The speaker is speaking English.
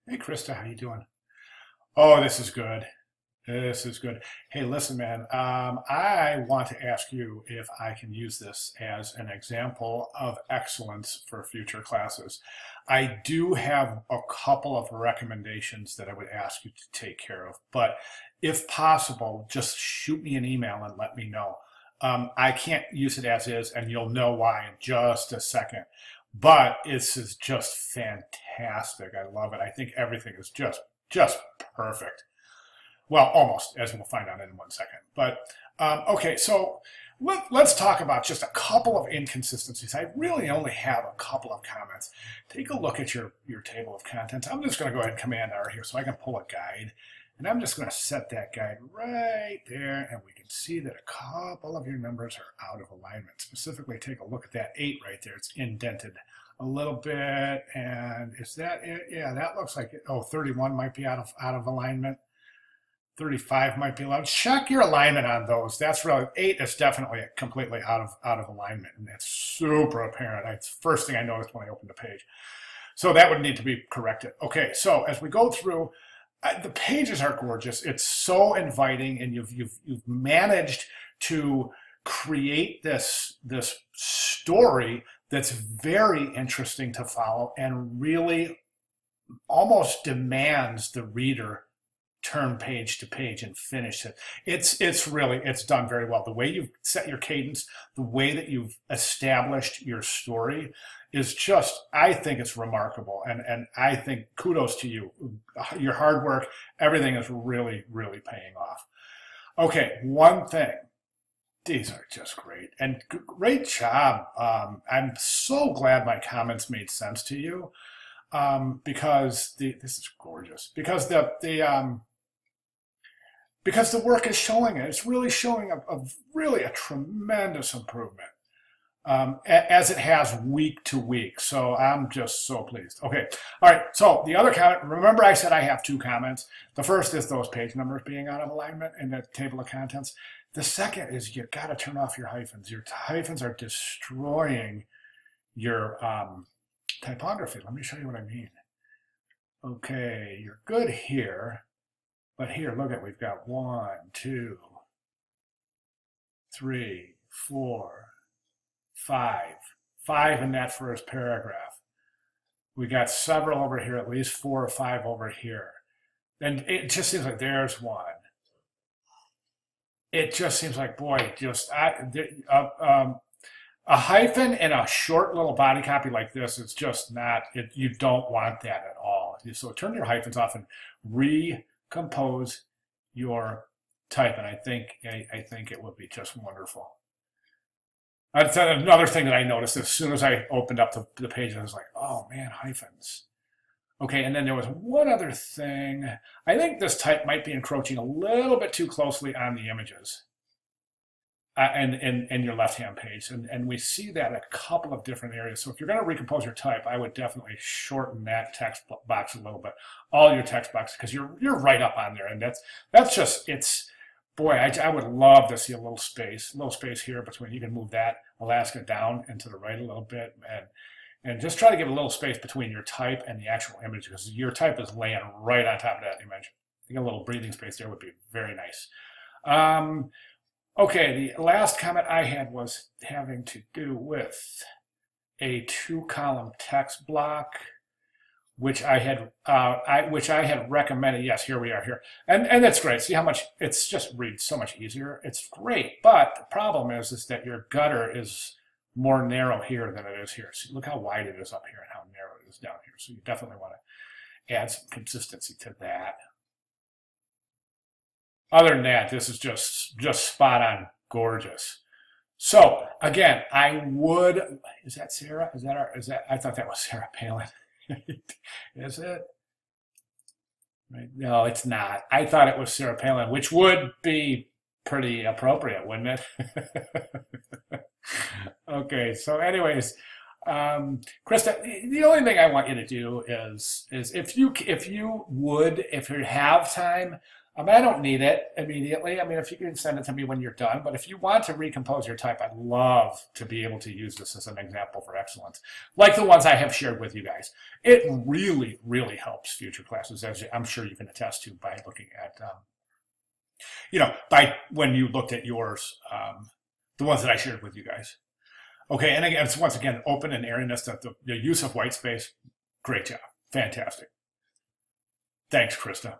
Hey Krista, how you doing? Oh, this is good. This is good. Hey, listen, man. I want to ask you if I can use this as an example of excellence for future classes. I do have a couple of recommendations that I would ask you to take care of, but if possible, just shoot me an email and let me know. I can't use it as is, and you'll know why in just a second. But this is just fantastic. I love it. I think everything is just perfect. Well, almost, as we'll find out in 1 second. But okay, so let's talk about just a couple of inconsistencies. I really only have a couple of comments. Take a look at your table of contents. I'm just going to go ahead and Command R here so I can pull a guide. And I'm just going to set that guide right there, and we can see that a couple of your numbers are out of alignment. Specifically, take a look at that 8 right there. It's indented a little bit, and is that it? Yeah, that looks like it. Oh, 31 might be out of alignment. 35 might be allowed. Check your alignment on those. That's really 8 is definitely completely out of alignment, and it's super apparent. It's the first thing I noticed when I opened the page. So that would need to be corrected. Okay, so as we go through, the pages are gorgeous. It's so inviting, and you've managed to create this story that's very interesting to follow and really almost demands the reader turn page to page and finish it. It's done very well. The way you've set your cadence, the way that you've established your story is just, I think it's remarkable. And I think kudos to you. Your hard work, everything is really, really paying off. Okay, one thing. These are just great. And great job. I'm so glad my comments made sense to you, because this is gorgeous. Because the work is showing it. It's really showing really a tremendous improvement, as it has week to week. So I'm just so pleased. Okay, all right. So the other comment, remember I said I have 2 comments. The first is those page numbers being out of alignment in the table of contents. The second is you got to turn off your hyphens. Your hyphens are destroying your typography. Let me show you what I mean. Okay, you're good here. But here, look at, we've got 1, 2, 3, 4, 5. 5 in that first paragraph. We got several over here, at least 4 or 5 over here. And it just seems like there's one. It just seems like, boy, a hyphen in a short little body copy like this is just not, you don't want that at all. So turn your hyphens off and recompose your type, and I think it would be just wonderful. That's another thing that I noticed as soon as I opened up the page. I was like, oh man, hyphens. Okay, and then there was one other thing. I think this type might be encroaching a little bit too closely on the images, and your left-hand page. And we see that in a couple of different areas. So if you're going to recompose your type, I would definitely shorten that text box a little bit, all your text boxes, because you're right up on there. And that's just, it's, boy, I would love to see a little space here between, you can move that Alaska down and to the right a little bit, and just try to give a little space between your type and the actual image, because your type is laying right on top of that image. I think a little breathing space there would be very nice. Okay, the last comment I had was having to do with a 2-column text block, which I had recommended. Yes, here we are here, and that's great. See how much it's just reads so much easier. It's great, but the problem is that your gutter is more narrow here than it is here. See, look how wide it is up here and how narrow it is down here. So you definitely want to add some consistency to that. Other than that, this is just spot on gorgeous. So again, I would, is that Sarah? I thought that was Sarah Palin. Is it? Right. No, it's not. I thought it was Sarah Palin, which would be pretty appropriate, wouldn't it? Okay, so anyways, Krista, the only thing I want you to do is if you have time, I don't need it immediately. I mean, if you can send it to me when you're done, but if you want to recompose your type, I'd love to be able to use this as an example for excellence, like the ones I have shared with you guys. It really, really helps future classes, as I'm sure you can attest to by looking at, by when you looked at yours, the ones that I shared with you guys. Okay, and again, it's once again, open and airiness, the use of white space, great job, fantastic. Thanks, Krista.